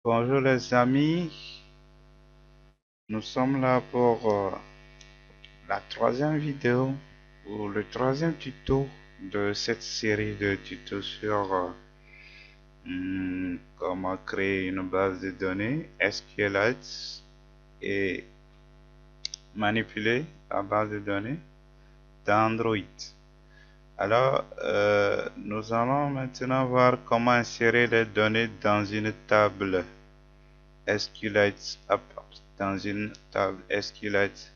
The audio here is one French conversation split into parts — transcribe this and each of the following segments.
Bonjour les amis, nous sommes là pour la troisième vidéo ou le troisième tuto de cette série de tutos sur comment créer une base de données SQLite et manipuler la base de données d'Android. Alors, nous allons maintenant voir comment insérer les données dans une table SQLite, dans une table SQLite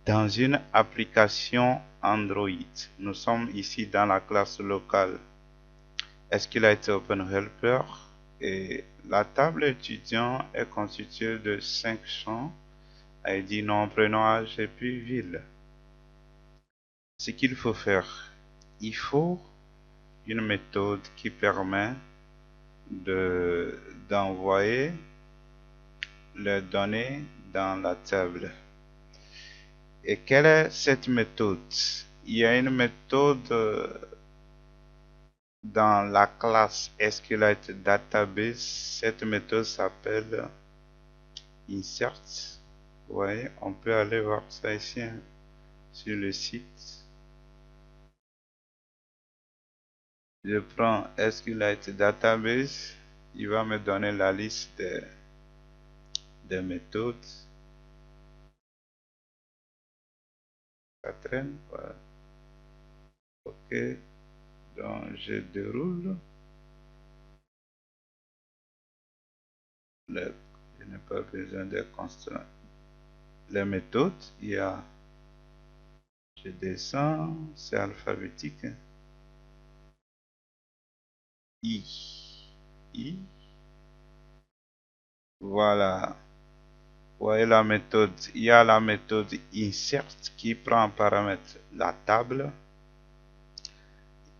dans une application Android. Nous sommes ici dans la classe locale SQLite Open Helper et la table étudiant est constituée de 5 champs ID, nom, prénom, âge et puis ville. Ce qu'il faut faire, il faut une méthode qui permet d'envoyer les données dans la table. Et quelle est cette méthode? Il y a une méthode dans la classe SQLite Database. Cette méthode s'appelle insert. Vous voyez, on peut aller voir ça ici hein, sur le site. Je prends SQLite Database. Il va me donner la liste des méthodes. Ça traîne, voilà. Ok, donc je déroule. Je n'ai pas besoin de constants. Les méthodes, il y a, je descends, c'est alphabétique. Hein. I, I, voilà. Vous voyez la méthode, il y a la méthode insert qui prend en paramètre la table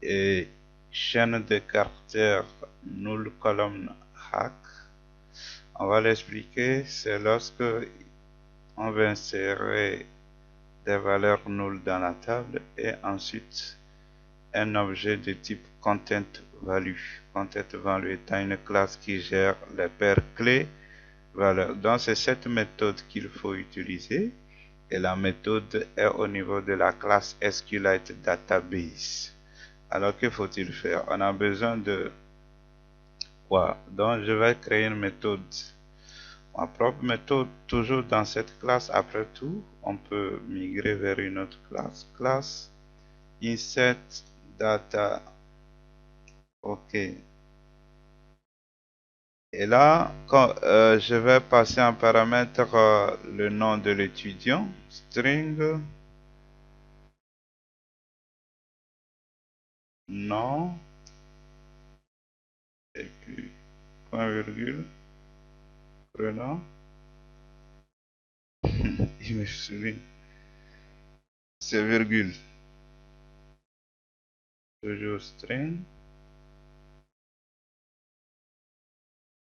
et chaîne de caractères null colonne hack. On va l'expliquer, c'est lorsque on va insérer des valeurs nulles dans la table et ensuite un objet de type content value. Content value étant une classe qui gère les paires clés valeurs. Donc c'est cette méthode qu'il faut utiliser et la méthode est au niveau de la classe SQLite Database. Alors que faut-il faire? On a besoin de quoi? Donc je vais créer une méthode, ma propre méthode, toujours dans cette classe. Après tout, on peut migrer vers une autre classe. Classe insert data. Ok. Et là, quand je vais passer en paramètre le nom de l'étudiant, string, nom, et puis point virgule, prénom. Il me souviens, c'est virgule. Toujours string.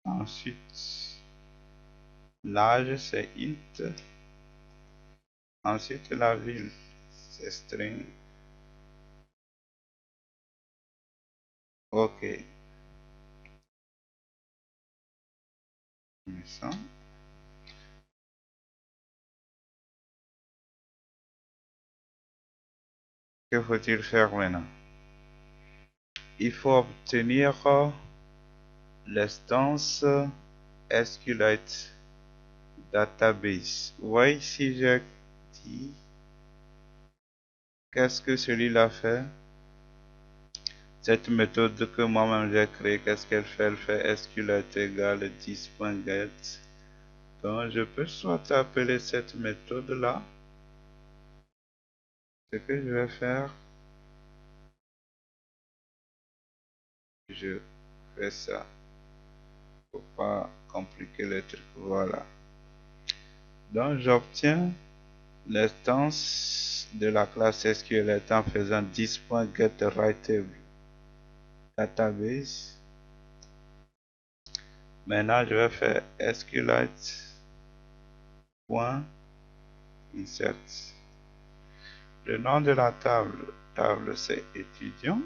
Ensuite, l'âge c'est int. Ensuite, la ville c'est string. Ok. Ça. Que faut-il faire maintenant? Il faut obtenir l'instance SQLite Database. Vous voyez ici, j'ai dit qu'est-ce que celui-là fait? Cette méthode que moi-même j'ai créée, qu'est-ce qu'elle fait? Elle fait SQLite égale 10.get. Donc je peux soit appeler cette méthode-là. Ce que je vais faire, je fais ça pour pas compliquer le truc. Voilà. Donc j'obtiens l'instance de la classe SQLite en faisant 10.getWriteTable database. Maintenant je vais faire SQLite.insert. Le nom de la table c'est étudiant.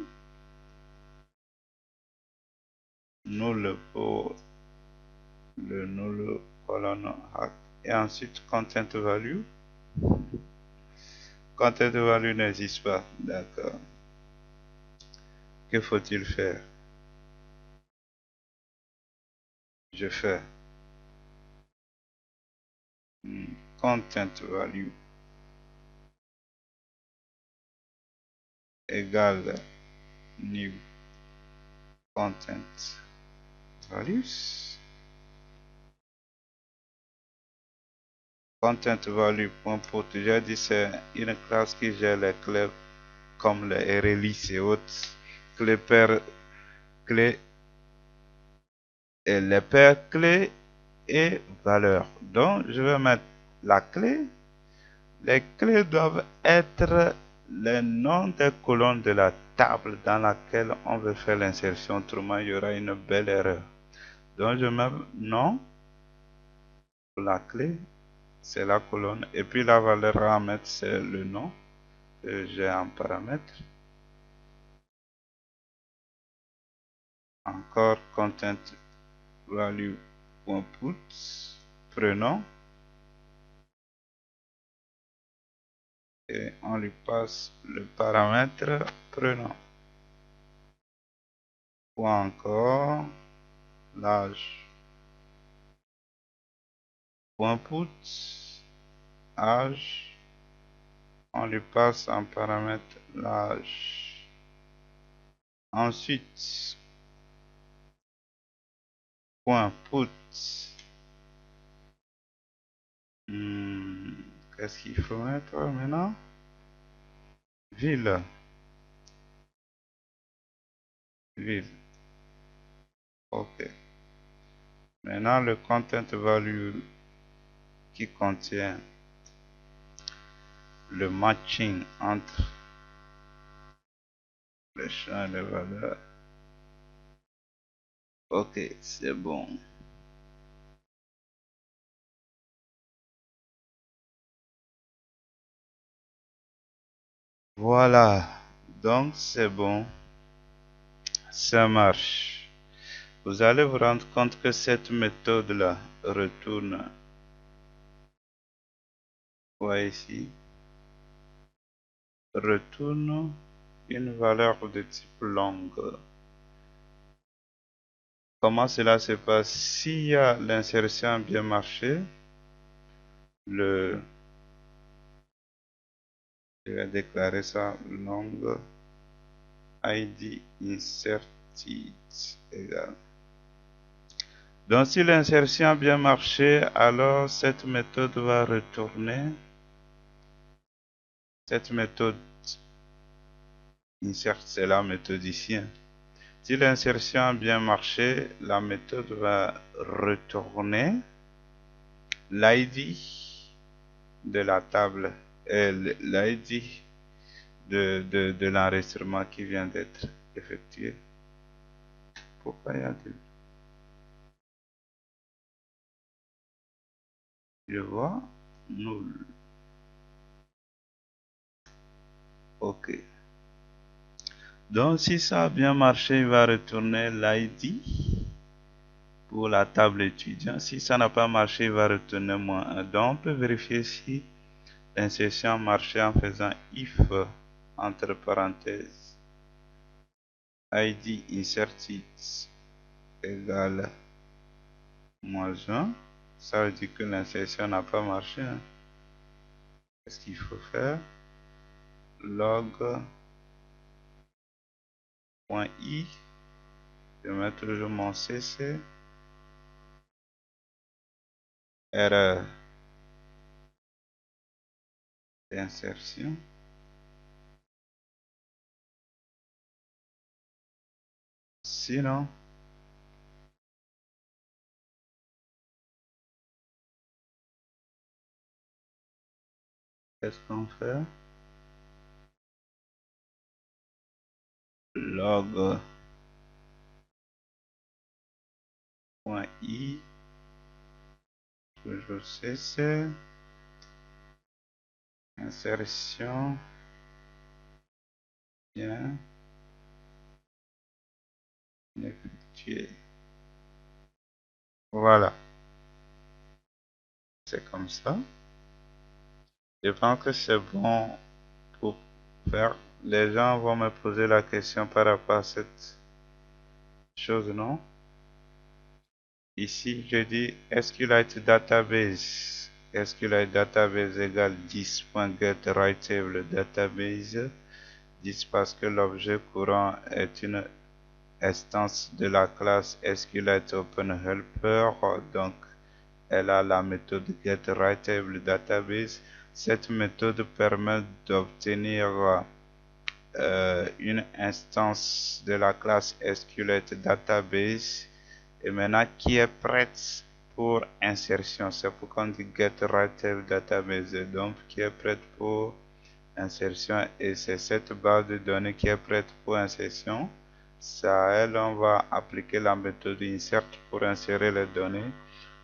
Null pour le null colonne hack et ensuite content value. Content value n'existe pas, d'accord. Que faut-il faire? Je fais content value égale new content values. Content value.put, j'ai dit c'est une classe qui gère les clés comme les releases et autres, clés paires, clés et les paires clés et valeurs. Donc je vais mettre la clé. Les clés doivent être les noms des colonnes de la table dans laquelle on veut faire l'insertion, autrement il y aura une belle erreur. Donc je mets nom pour la clé, c'est la colonne, et puis la valeur à mettre c'est le nom que j'ai en paramètre. Encore content value.put, prénom, et on lui passe le paramètre prénom. Ou encore l'âge. .put, âge, on lui passe en paramètre l'âge. Ensuite, .put, qu'est-ce qu'il faut mettre maintenant? Ville. Ville. Ok. Maintenant, le content value qui contient le matching entre les champs et les valeurs. Ok, c'est bon. Voilà. Donc, c'est bon. Ça marche. Vous allez vous rendre compte que cette méthode-là retourne, voyez ici, retourne une valeur de type long. Comment cela se passe? S'il y a l'insertion bien marché, je vais déclarer ça long id inserted égal. Donc si l'insertion a bien marché, alors cette méthode va retourner, cette méthode insert, c'est la méthode ici. Si l'insertion a bien marché, la méthode va retourner l'id de la table et l'id de l'enregistrement qui vient d'être effectué. Pourquoi il y a deux? Je vois null. Ok. Donc si ça a bien marché, il va retourner l'id pour la table étudiant. Si ça n'a pas marché, il va retourner -1. Donc on peut vérifier si l'insertion a marché en faisant if entre parenthèses id inserted égale -1. Ça veut dire que l'insertion n'a pas marché. Qu'est-ce qu'il faut faire? Log.i, je mets toujours mon cc, erreur d'insertion. Sinon, qu'est-ce qu'on fait? Log.i, toujours cc, insertion, bien effectué. Voilà. C'est comme ça. Je pense que c'est bon pour faire. Les gens vont me poser la question par rapport à cette chose, non? Ici, je dis SQLite database. SQLite database égale 10.getWriteTable database. 10 parce que l'objet courant est une instance de la classe SQLite OpenHelper. Donc, elle a la méthode getWriteTable database. Cette méthode permet d'obtenir une instance de la classe SQLite database et maintenant qui est prête pour insertion. C'est pourquoi on dit getWriteTable database, donc qui est prête pour insertion, et c'est cette base de données qui est prête pour insertion. Ça, elle, on va appliquer la méthode insert pour insérer les données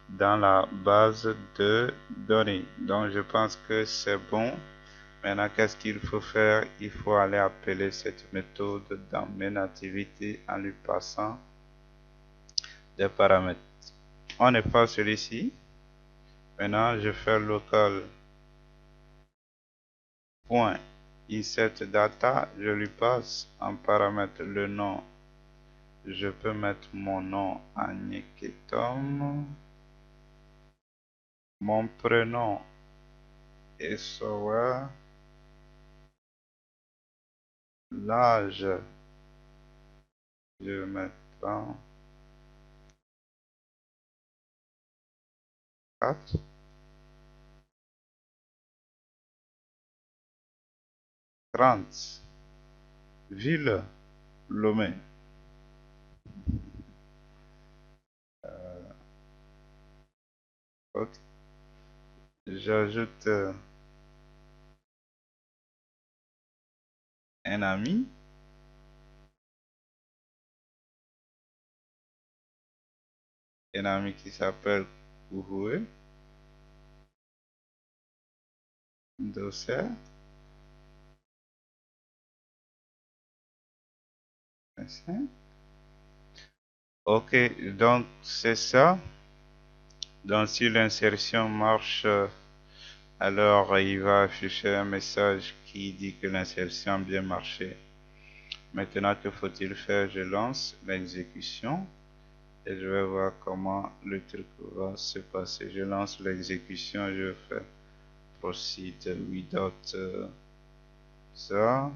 dans la base de données. Donc je pense que c'est bon. Maintenant, qu'est-ce qu'il faut faire? Il faut aller appeler cette méthode dans main activity en lui passant des paramètres. On n'est pas celui-ci. Maintenant, je fais local point insert data. Je lui passe en paramètre le nom. Je peux mettre mon nom Agneketom. Mon prénom est Sower. L'âge, je vais mettre 4. Ville, Lomé. Ok. J'ajoute un ami. Un ami qui s'appelle Kouhoué. Dossier. Ok, donc c'est ça. Donc si l'insertion marche, alors il va afficher un message qui dit que l'insertion a bien marché. Maintenant, que faut-il faire? Je lance l'exécution et je vais voir comment le truc va se passer. Je lance l'exécution, je fais proceed without ça.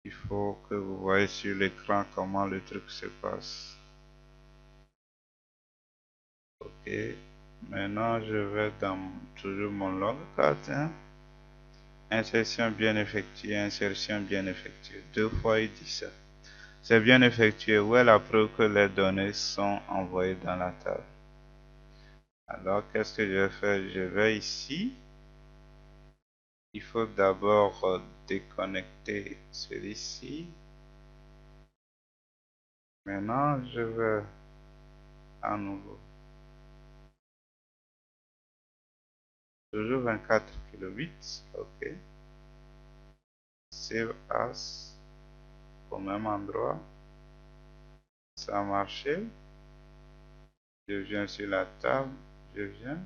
Il faut que vous voyez sur l'écran comment le truc se passe. Ok, maintenant je vais dans toujours mon log 4. Insertion bien effectuée, insertion bien effectuée. 2 fois il dit ça. C'est bien effectué. Où est la preuve que les données sont envoyées dans la table? Alors qu'est-ce que je vais faire? Je vais ici. Il faut d'abord déconnecter celui-ci. Maintenant je vais à nouveau. Toujours 24 kilobits. Ok. Save as. Au même endroit. Ça a marché. Je viens sur la table. Je viens.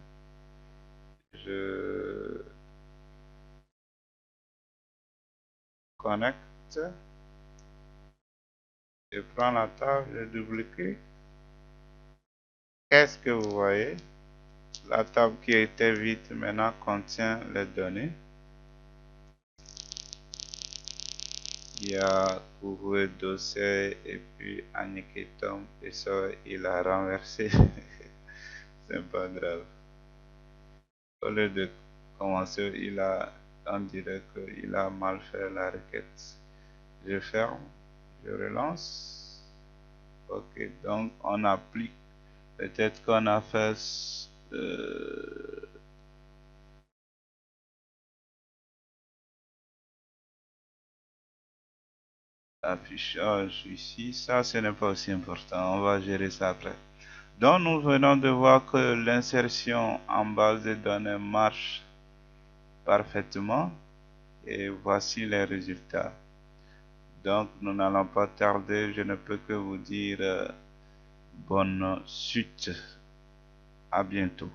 Je connecte. Je prends la table. Je double-clique. Qu'est-ce que vous voyez? La table qui était vide maintenant contient les données. Il y a Kouhoué dossier et puis Aniketom et ça il a renversé. C'est pas grave. Au lieu de commencer, on dirait qu'il a mal fait la requête. Je ferme, je relance. Ok, donc on applique. Peut-être qu'on a fait affichage ici. Ça, ce n'est pas aussi important. On va gérer ça après. Donc, nous venons de voir que l'insertion en base de données marche parfaitement. Et voici les résultats. Donc, nous n'allons pas tarder. Je ne peux que vous dire bonne suite. À bientôt.